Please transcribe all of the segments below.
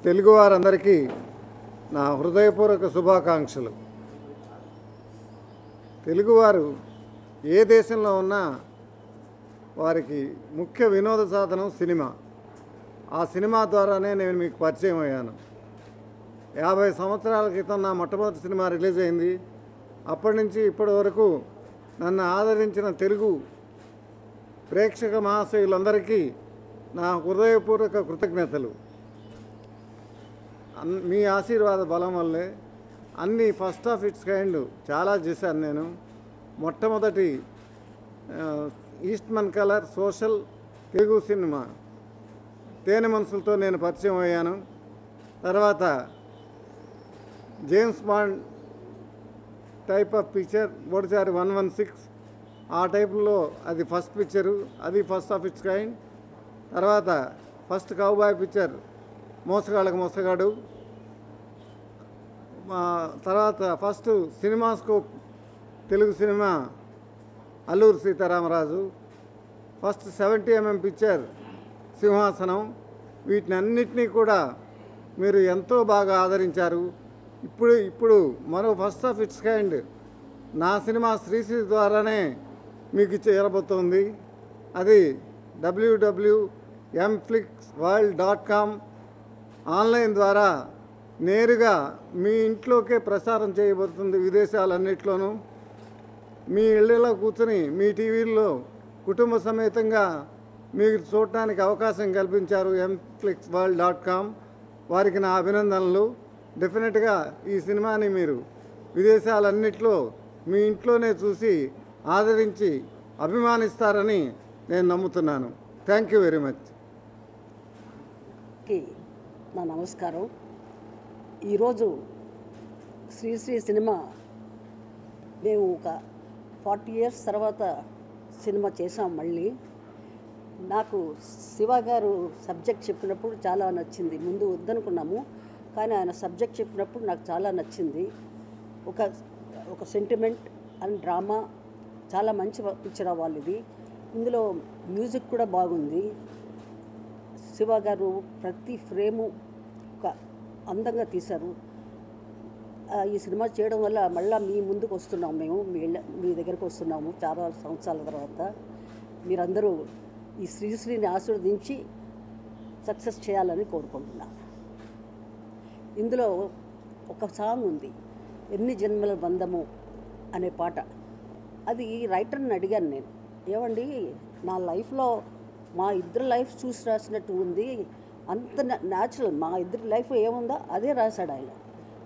తెలుగువారందరికీ నా హృదయపూర్వక శుభాకాంక్షలు. తెలుగువారు ఏ దేశంలో ఉన్నా వారికి ముఖ్య వినోద సాధనం సినిమా. ఆ సినిమా ద్వారానే నేను మీకు పరిచయం అయ్యాను. 50 సంవత్సరాల క్రితం నా మొట్టమొదటి సినిమా రిలీజ్ అయింది. అప్పటి నుంచి ఇప్పటి వరకు నన్ను ఆదరించిన తెలుగు ప్రేక్షక మహాశయులందరికీ నా హృదయపూర్వక కృతజ్ఞతలు. మీ ఆశీర్వాద బలం వల్లే అన్ని ఫస్ట్ ఆఫ్ ఇట్స్ కైండ్ చాలా చేశాను నేను. మొట్టమొదటి Eastman colour social Telugu cinema తేనె మనసులతో నేను పరిచయం అయ్యాను. తర్వాత James Bond type of picture బోడిసారి 116 ఆ టైపులో అది ఫస్ట్ పిక్చరు, అది ఫస్ట్ ఆఫ్ ఇట్స్ కైండ్. తర్వాత first cowboy picture Mosagallaku Mosagadu. తర్వాత first cinemascope Telugu cinema Alluri Sitaramaraju. First 70mm picture Simhasanam. వీటిని అన్నిటినీ కూడా మీరు ఎంతో బాగా ఆదరించారు. ఇప్పుడు మరో ఫస్ట్ ఆఫ్ ఇట్స్ కైండ్ నా సినిమా శ్రీశ్రీ ద్వారానే మీకు చేరబోతోంది. అది www.mflixworld.com ఆన్లైన్ ద్వారా నేరుగా మీ ఇంట్లోకే ప్రసారం చేయబడుతుంది. విదేశాలన్నింటిలోనూ మీ ఇళ్ళలో కూర్చొని మీ టీవీల్లో కుటుంబ సమేతంగా మీరు చూడటానికి అవకాశం కల్పించారు mflixworld.com. వారికి నా అభినందనలు. డెఫినెట్గా ఈ సినిమాని మీరు విదేశాలన్నింటిలో మీ ఇంట్లోనే చూసి ఆదరించి అభిమానిస్తారని నేను నమ్ముతున్నాను. Thank you very much. నా నమస్కారం. ఈరోజు శ్రీశ్రీ సినిమా మేము ఒక 40 years తర్వాత సినిమా చేసాం. మళ్ళీ నాకు శివ గారు సబ్జెక్ట్ చెప్పినప్పుడు చాలా నచ్చింది. ముందు వద్దనుకున్నాము, కానీ ఆయన సబ్జెక్ట్ చెప్పినప్పుడు నాకు చాలా నచ్చింది. ఒక సెంటిమెంట్ అండ్ డ్రామా, చాలా మంచి పిక్చర్ అవ్వాలి ఇది. ఇందులో మ్యూజిక్ కూడా బాగుంది. శివ గారు ప్రతి ఫ్రేము ఒక అందంగా తీశారు. ఈ సినిమా చేయడం వల్ల మళ్ళీ మీ ముందుకు వస్తున్నాము, మేము మీ దగ్గరకు వస్తున్నాము చాలా సంవత్సరాల తర్వాత. మీరందరూ ఈ శ్రీశ్రీని ఆశీర్వదించి సక్సెస్ చేయాలని కోరుకుంటున్నాను. ఇందులో ఒక సాంగ్ ఉంది, ఎన్ని జన్మల బంధము అనే పాట. అది రైటర్ని అడిగాను నేను, ఏమండి నా లైఫ్లో మా ఇద్దరు లైఫ్ చూసి రాసినట్టు ఉంది, అంత న్యాచురల్ మా ఇద్దరి లైఫ్ ఏముందో అదే రాశాడు ఆయన.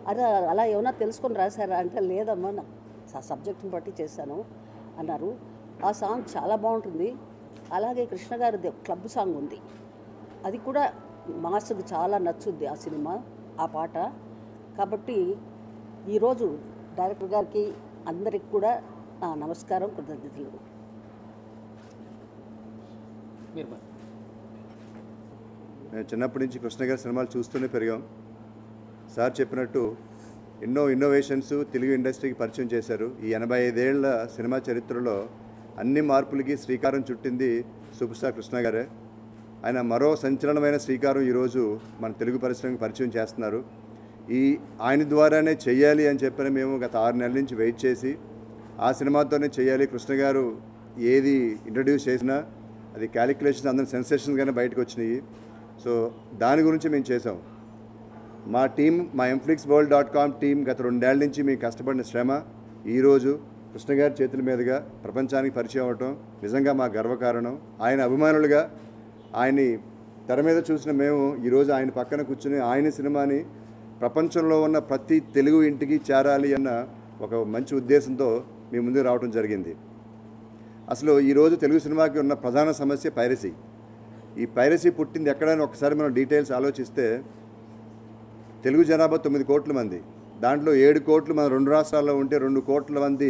అదే అలా ఏమన్నా తెలుసుకొని రాశారా అంటే, లేదమ్మా నా సబ్జెక్ట్ని బట్టి చేశాను అన్నారు. ఆ సాంగ్ చాలా బాగుంటుంది. అలాగే కృష్ణ గారిది క్లబ్ సాంగ్ ఉంది, అది కూడా మాస్కు చాలా నచ్చుద్ది ఆ సినిమా, ఆ పాట. కాబట్టి ఈరోజు డైరెక్టర్ గారికి అందరికి కూడా నా నమస్కారం, కృతజ్ఞతలు. మేము చిన్నప్పటి నుంచి కృష్ణ గారి సినిమాలు చూస్తూనే పెరిగాం. సార్ చెప్పినట్టు ఎన్నో ఇన్నోవేషన్స్ తెలుగు ఇండస్ట్రీకి పరిచయం చేశారు. ఈ 85 ఏళ్ల సినిమా చరిత్రలో అన్ని మార్పులకి శ్రీకారం చుట్టింది సూపర్ స్టార్ కృష్ణ గారే. ఆయన మరో సంచలనమైన శ్రీకారం ఈరోజు మన తెలుగు పరిశ్రమకి పరిచయం చేస్తున్నారు. ఆయన ద్వారానే చెయ్యాలి అని చెప్పని మేము గత 6 నెలల నుంచి వెయిట్ చేసి ఆ సినిమాతోనే చేయాలి. కృష్ణ గారు ఏది ఇంట్రడ్యూస్ చేసినా అది క్యాలిక్యులేషన్స్ అందరి సెన్సేషన్స్గానే బయటకు వచ్చినాయి. సో దాని గురించి మేము చేసాం. మా టీం, మా mflixworld.com టీం గత 2 ఏళ్ల నుంచి మేము కష్టపడిన శ్రమ ఈరోజు కృష్ణ గారి చేతుల మీదుగా ప్రపంచానికి పరిచయం అవ్వటం నిజంగా మా గర్వకారణం. ఆయన అభిమానులుగా ఆయన్ని తెర మీద చూసిన మేము ఈరోజు ఆయన పక్కన కూర్చుని ఆయన సినిమాని ప్రపంచంలో ఉన్న ప్రతి తెలుగు ఇంటికి చేరాలి అన్న ఒక మంచి ఉద్దేశంతో మీ ముందుకు రావడం జరిగింది. అసలు ఈరోజు తెలుగు సినిమాకి ఉన్న ప్రధాన సమస్య పైరసీ. ఈ పైరసీ పుట్టింది ఎక్కడైనా ఒకసారి మనం డీటెయిల్స్ ఆలోచిస్తే, తెలుగు జనాభా 9 కోట్ల మంది, దాంట్లో 7 కోట్లు మన 2 రాష్ట్రాల్లో ఉంటే 2 కోట్ల మంది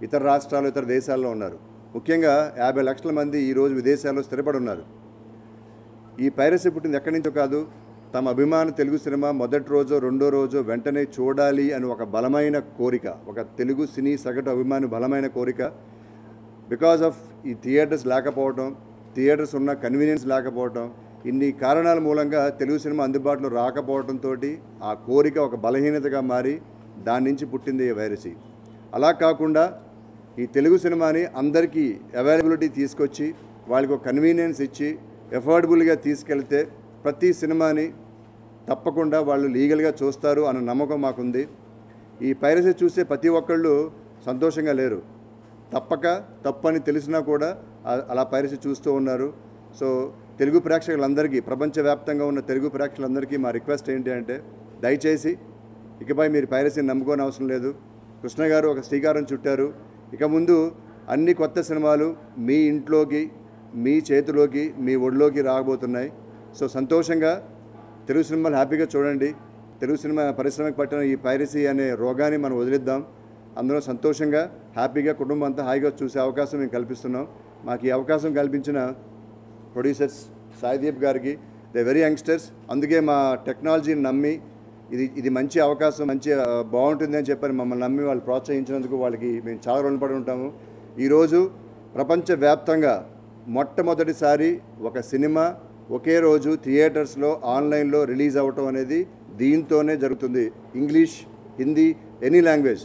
ఇతర రాష్ట్రాలు, ఇతర దేశాల్లో ఉన్నారు. ముఖ్యంగా 50 లక్షల మంది ఈరోజు విదేశాల్లో స్థిరపడి ఉన్నారు. ఈ పైరసీ పుట్టింది ఎక్కడి నుంచో కాదు, తమ అభిమాన తెలుగు సినిమా మొదటి రోజో రెండో రోజో వెంటనే చూడాలి అని ఒక బలమైన కోరిక, ఒక తెలుగు సినీ సగటు అభిమాని బలమైన కోరిక. బికాజ్ ఆఫ్ ఈ థియేటర్స్ లేకపోవడం, థియేటర్స్ ఉన్న కన్వీనియన్స్ లేకపోవడం, ఇన్ని కారణాల మూలంగా తెలుగు సినిమా అందుబాటులో రాకపోవడంతో ఆ కోరిక ఒక బలహీనతగా మారి దాని నుంచి పుట్టింది ఈ వైరసీ. అలా కాకుండా ఈ తెలుగు సినిమాని అందరికీ అవైలబిలిటీ తీసుకొచ్చి వాళ్ళకి ఒక కన్వీనియన్స్ ఇచ్చి ఎఫోర్డబుల్గా తీసుకెళ్తే ప్రతి సినిమాని తప్పకుండా వాళ్ళు లీగల్గా చూస్తారు అన్న నమ్మకం మాకుంది. ఈ పైరసీ చూసే ప్రతి ఒక్కళ్ళు సంతోషంగా లేరు. తప్పని తెలిసినా కూడా అలా పైరసీ చూస్తూ ఉన్నారు. సో తెలుగు ప్రేక్షకులందరికీ, ప్రపంచవ్యాప్తంగా ఉన్న తెలుగు ప్రేక్షకులందరికీ మా రిక్వెస్ట్ ఏంటి అంటే, దయచేసి ఇకపై మీరు పైరసీని నమ్ముకోని అవసరం లేదు. కృష్ణ గారు ఒక శ్రీకారం చుట్టారు. ఇక ముందు అన్ని కొత్త సినిమాలు మీ ఇంట్లోకి, మీ చేతిలోకి, మీ ఒడిలోకి రాబోతున్నాయి. సో సంతోషంగా తెలుగు సినిమాలు హ్యాపీగా చూడండి. తెలుగు సినిమా పరిశ్రమకు పట్టిన ఈ పైరసీ అనే రోగాన్ని మనం వదిలిద్దాం. అందులో సంతోషంగా హ్యాపీగా కుటుంబం అంతా హాయిగా చూసే అవకాశం మేము కల్పిస్తున్నాం. మాకు ఈ అవకాశం కల్పించిన ప్రొడ్యూసర్స్ సాయిదీప్ గారికి, దే వెరీ యంగ్స్టర్స్, అందుకే మా టెక్నాలజీని నమ్మి ఇది మంచి అవకాశం, మంచి బాగుంటుంది అని చెప్పని మమ్మల్ని నమ్మి వాళ్ళు ప్రోత్సహించినందుకు వాళ్ళకి మేము చాలా రుణపడి ఉంటాము. ఈరోజు ప్రపంచవ్యాప్తంగా మొట్టమొదటిసారి ఒక సినిమా ఒకే రోజు థియేటర్స్లో, ఆన్లైన్లో రిలీజ్ అవ్వటం అనేది దీంతోనే జరుగుతుంది. English, Hindi, any language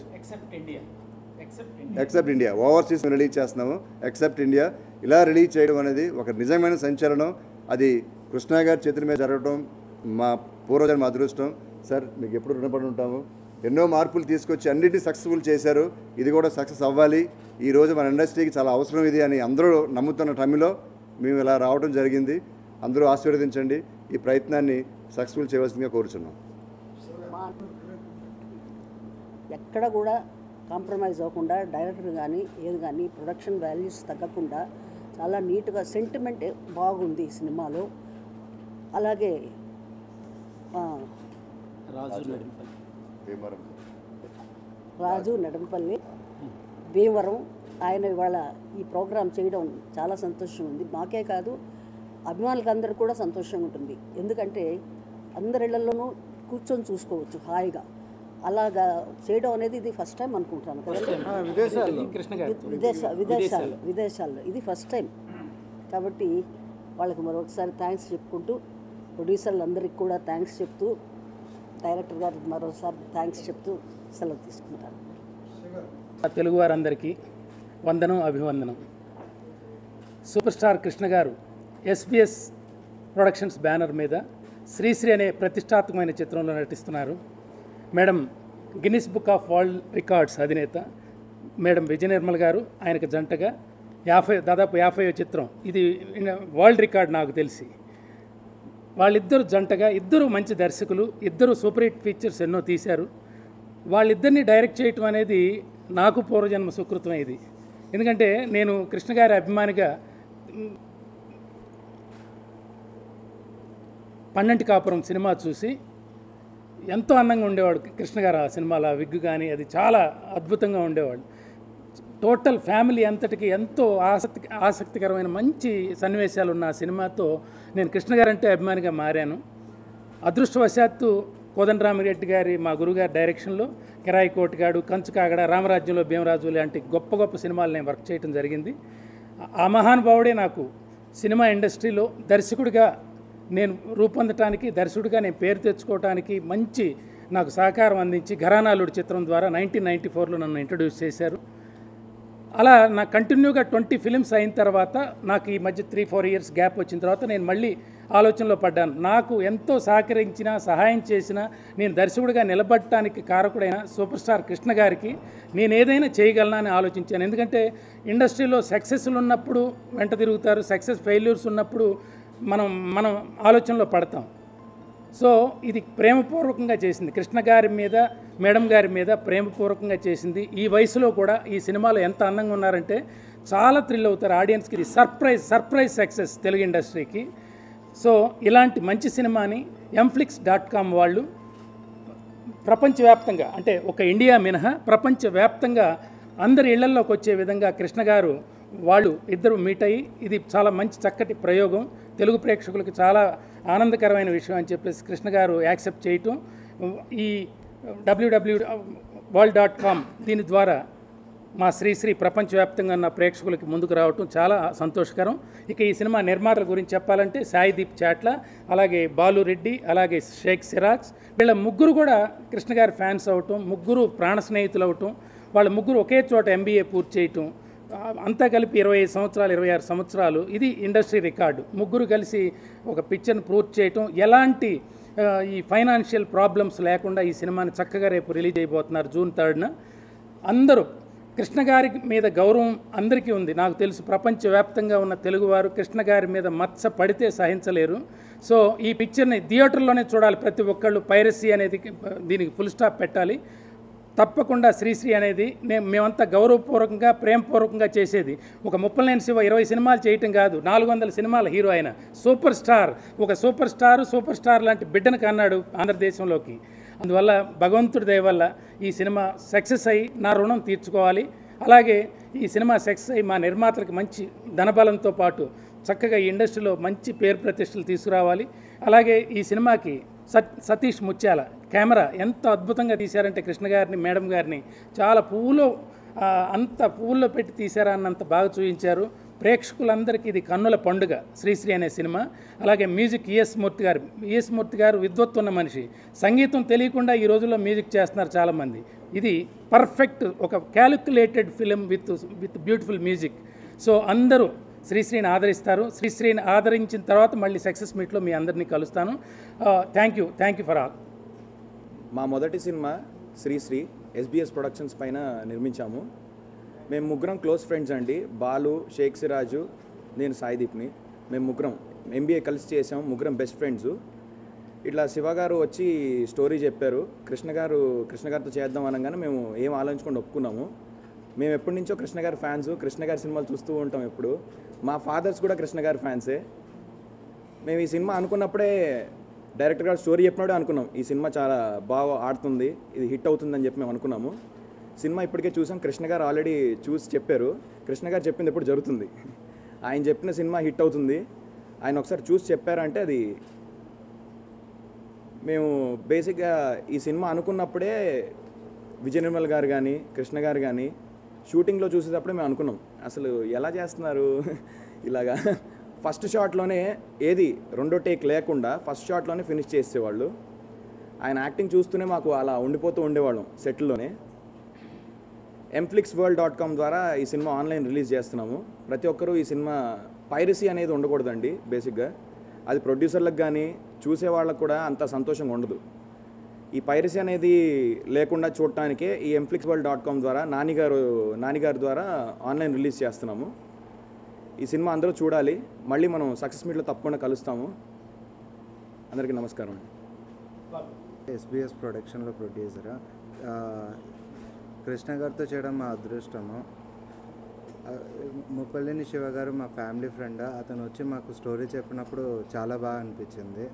except India. Overseas release చేస్తున్నాము, ఎక్సెప్ట్ ఇండియా. ఇలా రిలీజ్ చేయడం అనేది ఒక నిజమైన సంచలనం. అది కృష్ణ గారి చేతుల మీద జరగడం మా పూర్వజన్మ అదృష్టం. సార్ మీకు ఎప్పుడు రుణపడి ఉంటాము. ఎన్నో మార్పులు తీసుకొచ్చి అన్నిటినీ సక్సెస్ఫుల్ చేశారు. ఇది కూడా సక్సెస్ అవ్వాలి. ఈరోజు మన ఇండస్ట్రీకి చాలా అవసరం ఇది అని అందరూ నమ్ముతున్న టైంలో మేము ఇలా రావడం జరిగింది. అందరూ ఆశీర్వదించండి. ఈ ప్రయత్నాన్ని సక్సెస్ఫుల్ చేయవలసిందిగా కోరుచున్నాం. ఎక్కడ కూడా కాంప్రమైజ్ అవ్వకుండా డైరెక్టర్ కానీ ఏది కానీ ప్రొడక్షన్ వాల్యూస్ తగ్గకుండా చాలా నీట్గా సెంటిమెంట్ బాగుంది ఈ సినిమాలో. అలాగే రాజు నడంపల్లి భీమవరం ఆయన ఇవాళ ఈ ప్రోగ్రాం చేయడం చాలా సంతోషం ఉంది. మాకే కాదు, అభిమానులకు అందరూ కూడా సంతోషంగా ఉంటుంది. ఎందుకంటే అందరిళ్లలోనూ కూర్చొని చూసుకోవచ్చు హాయిగా. అలాగా చేయడం అనేది ఇది ఫస్ట్ టైం అనుకుంటాను కదా, విదేశాల్లో ఇది ఫస్ట్ టైం. కాబట్టి వాళ్ళకి మరొకసారి థ్యాంక్స్ చెప్పుకుంటూ, ప్రొడ్యూసర్లందరికీ కూడా థ్యాంక్స్ చెప్తూ, డైరెక్టర్ గారికి మరోసారి థ్యాంక్స్ చెప్తూ సెలవు తీసుకుంటాను. తెలుగు వారందరికీ వందనం, అభివందనం. సూపర్ స్టార్ కృష్ణ గారు ఎస్బిఎస్ ప్రొడక్షన్స్ బ్యానర్ మీద శ్రీశ్రీ అనే ప్రతిష్టాత్మకమైన చిత్రంలో నటిస్తున్నారు. Madam Guinness book of world records అధినేత మేడం విజయ నిర్మల్ గారు, ఆయనకు జంటగా దాదాపు 50వ చిత్రం ఇది. వరల్డ్ రికార్డ్ నాకు తెలిసి. వాళ్ళిద్దరు జంటగా, ఇద్దరు మంచి దర్శకులు, ఇద్దరు సూపర్ హిట్ పిక్చర్స్ ఎన్నో తీశారు. వాళ్ళిద్దరిని డైరెక్ట్ చేయటం అనేది నాకు పూర్వజన్మ సుకృతమే ఇది. ఎందుకంటే నేను కృష్ణ గారి అభిమానిగా పన్నెంటి కాపురం సినిమా చూసి ఎంతో అందంగా ఉండేవాడు కృష్ణ గారు. ఆ సినిమాలో విగ్గు కానీ అది చాలా అద్భుతంగా ఉండేవాడు. టోటల్ ఫ్యామిలీ అంతటికి ఎంతో ఆసక్తికరమైన మంచి సన్నివేశాలు ఉన్న ఆ సినిమాతో నేను కృష్ణ గారంటే అభిమానిగా మారాను. అదృష్టవశాత్తు కోదండరామిరెడ్డి గారి, మా గురుగారి డైరెక్షన్లో కిరాయి కోటిగాడు, కంచు కాగడ, రామరాజ్యంలో భీమరాజు లాంటి గొప్ప గొప్ప సినిమాలు నేను వర్క్ చేయడం జరిగింది. ఆ మహానుభావుడే నాకు సినిమా ఇండస్ట్రీలో దర్శకుడిగా నేను రూపొందటానికి, దర్శకుడిగా నేను పేరు తెచ్చుకోవడానికి మంచి నాకు సహకారం అందించి ఘరానాలుడి చిత్రం ద్వారా 1994లో నన్ను ఇంట్రడ్యూస్ చేశారు. అలా నాకు కంటిన్యూగా 20 ఫిలిమ్స్ అయిన తర్వాత నాకు ఈ మధ్య 3-4 ఇయర్స్ గ్యాప్ వచ్చిన తర్వాత నేను మళ్ళీ ఆలోచనలో పడ్డాను. నాకు ఎంతో సహకరించిన, సహాయం చేసిన, నేను దర్శకుడిగా నిలబడటానికి కారకుడైన సూపర్ స్టార్ కృష్ణ గారికి నేను ఏదైనా చేయగలనా అని ఆలోచించాను. ఎందుకంటే ఇండస్ట్రీలో సక్సెస్లు ఉన్నప్పుడు వెంట తిరుగుతారు, సక్సెస్ ఫెయిల్యూర్స్ ఉన్నప్పుడు మనం ఆలోచనలో పడతాం. సో ఇది ప్రేమపూర్వకంగా చేసింది, కృష్ణ గారి మీద, మేడం గారి మీద ప్రేమపూర్వకంగా చేసింది. ఈ వయసులో కూడా ఈ సినిమాలో ఎంత అందంగా ఉన్నారంటే చాలా థ్రిల్ అవుతారు ఆడియన్స్కి. ఇది సర్ప్రైజ్ సక్సెస్ తెలుగు ఇండస్ట్రీకి. సో ఇలాంటి మంచి సినిమాని ఎంఫ్లిక్స్.com వాళ్ళు ప్రపంచవ్యాప్తంగా, అంటే ఒక ఇండియా మినహా ప్రపంచవ్యాప్తంగా అందరి ఇళ్లల్లోకి వచ్చే విధంగా కృష్ణ గారు వాళ్ళు ఇద్దరు మీట్ అయ్యి, ఇది చాలా మంచి చక్కటి ప్రయోగం, తెలుగు ప్రేక్షకులకు చాలా ఆనందకరమైన విషయం అని చెప్పేసి కృష్ణ గారు యాక్సెప్ట్ చేయటం, ఈ www.world.com దీని ద్వారా మా శ్రీశ్రీ ప్రపంచవ్యాప్తంగా ఉన్న ప్రేక్షకులకి ముందుకు రావటం చాలా సంతోషకరం. ఇక ఈ సినిమా నిర్మాతల గురించి చెప్పాలంటే సాయిదీప్ చాట్ల, అలాగే బాలు రెడ్డి, అలాగే షేక్ సిరాజ్, వీళ్ళ ముగ్గురు కూడా కృష్ణ గారి ఫ్యాన్స్ అవటం, ముగ్గురు ప్రాణ స్నేహితులు అవటం, వాళ్ళ ముగ్గురు ఒకే చోట MBA పూర్తి చేయటం, అంతా కలిపి 25 సంవత్సరాలు 26 సంవత్సరాలు, ఇది ఇండస్ట్రీ రికార్డు. ముగ్గురు కలిసి ఒక పిక్చర్ని పూర్తి చేయటం, ఎలాంటి ఈ ఫైనాన్షియల్ ప్రాబ్లమ్స్ లేకుండా ఈ సినిమాని చక్కగా రేపు రిలీజ్ అయిపోతున్నారు June 3న. అందరూ కృష్ణ గారి మీద గౌరవం అందరికీ ఉంది. నాకు తెలుసు ప్రపంచవ్యాప్తంగా ఉన్న తెలుగువారు కృష్ణ గారి మీద మచ్చ పడితే సహించలేరు. సో ఈ పిక్చర్ని థియేటర్లోనే చూడాలి ప్రతి ఒక్కళ్ళు. పైరసీ అనేది దీనికి ఫుల్ స్టాప్ పెట్టాలి. తప్పకుండా శ్రీశ్రీ అనేది మేమంతా గౌరవపూర్వకంగా ప్రేమపూర్వకంగా చేసేది. ఒక ముప్పలనేని శివ 20 సినిమాలు చేయటం కాదు, 400 సినిమాల హీరో ఆయన. సూపర్ స్టార్, ఒక సూపర్ స్టార్ లాంటి బిడ్డను కన్నాడు ఆంధ్రదేశంలోకి. అందువల్ల భగవంతుడి దయ వల్ల ఈ సినిమా సక్సెస్ అయ్యి నా రుణం తీర్చుకోవాలి. అలాగే ఈ సినిమా సక్సెస్ అయ్యి మా నిర్మాతలకు మంచి ధనబలంతో పాటు చక్కగా ఈ ఇండస్ట్రీలో మంచి పేరు ప్రతిష్టలు తీసుకురావాలి. అలాగే ఈ సినిమాకి సతీష్ ముత్యాల కెమెరా ఎంత అద్భుతంగా తీశారంటే కృష్ణ గారిని, మేడం గారిని చాలా అంత పువ్వుల్లో పెట్టి తీశారా అన్నంత బాగా చూపించారు. ప్రేక్షకులందరికీ ఇది కన్నుల పండుగ శ్రీశ్రీ అనే సినిమా. అలాగే మ్యూజిక్ ఈఎస్ మూర్తి గారు విద్వత్తు ఉన్న మనిషి. సంగీతం తెలియకుండా ఈ రోజుల్లో మ్యూజిక్ చేస్తున్నారు చాలామంది. ఇది పర్ఫెక్ట్ ఒక calculated film with beautiful music. So అందరూ శ్రీశ్రీని ఆదరిస్తారు. శ్రీశ్రీని ఆదరించిన తర్వాత మళ్ళీ సక్సెస్ మీట్లో మీ అందరినీ కలుస్తాను. Thank you for all. మా మొదటి సినిమా శ్రీశ్రీ SBS ప్రొడక్షన్స్ పైన నిర్మించాము. మేము ముగ్గురం క్లోజ్ ఫ్రెండ్స్ అండి. బాలు, షేక్ సిరాజు, నేను సాయిదీప్ని. మేము ముగ్గురం MBA కలిసి చేసాం. ముగ్గురం బెస్ట్ ఫ్రెండ్స్. ఇట్లా శివ గారు వచ్చి స్టోరీ చెప్పారు. కృష్ణ గారితో చేద్దాం అనగానే మేము ఏం ఆలోచించకుండా ఒప్పుకున్నాము. మేము ఎప్పటి నుంచో కృష్ణ గారి ఫ్యాన్స్, కృష్ణ గారి సినిమాలు చూస్తూ ఉంటాం ఎప్పుడు. మా ఫాదర్స్ కూడా కృష్ణ గారి ఫ్యాన్సే. మేము ఈ సినిమా అనుకున్నప్పుడే డైరెక్టర్ గారు స్టోరీ చెప్పినప్పుడే అనుకున్నాం ఈ సినిమా చాలా బాగా ఆడుతుంది, ఇది హిట్ అవుతుందని చెప్పి మేము అనుకున్నాము. సినిమా ఇప్పటికే చూసాం. కృష్ణ గారు ఆల్రెడీ చూసి చెప్పారు. కృష్ణ గారు చెప్పింది ఎప్పుడు జరుగుతుంది. ఆయన చెప్పిన సినిమా హిట్ అవుతుంది. ఆయన ఒకసారి చూసి చెప్పారంటే అది మేము బేసిక్గా ఈ సినిమా అనుకున్నప్పుడే విజయ నిర్మల్ గారు కానీ కృష్ణ గారు కానీ షూటింగ్లో చూసేటప్పుడే మేము అనుకున్నాం అసలు ఎలా చేస్తున్నారు ఇలాగా. ఫస్ట్ షాట్లోనే ఏది రెండో టేక్ లేకుండా ఫస్ట్ షాట్లోనే ఫినిష్ చేసేవాళ్ళు. ఆయన యాక్టింగ్ చూస్తూనే మాకు అలా ఉండిపోతూ ఉండేవాళ్ళం సెట్లోనే. mflixworld.com ద్వారా ఈ సినిమా ఆన్లైన్ రిలీజ్ చేస్తున్నాము. ప్రతి ఒక్కరూ ఈ సినిమా పైరసీ అనేది ఉండకూడదండి. బేసిక్గా అది ప్రొడ్యూసర్లకు కానీ చూసేవాళ్ళకు కూడా అంత సంతోషంగా ఉండదు. ఈ పైరసీ అనేది లేకుండా చూడటానికే ఈ mflixworld.com ద్వారా నానిగారి ద్వారా ఆన్లైన్ రిలీజ్ చేస్తున్నాము. ఈ సినిమా అందరూ చూడాలి. మళ్ళీ మనం సక్సెస్ మీట్లో తప్పకుండా కలుస్తాము. అందరికీ నమస్కారం. SBS ప్రొడక్షన్లో ప్రొడ్యూసరా కృష్ణ గారితో చేయడం మా అదృష్టము. ముప్పలనేని శివ గారు మా ఫ్యామిలీ ఫ్రెండ్. అతను వచ్చి మాకు స్టోరీ చెప్పినప్పుడు చాలా బాగా అనిపించింది.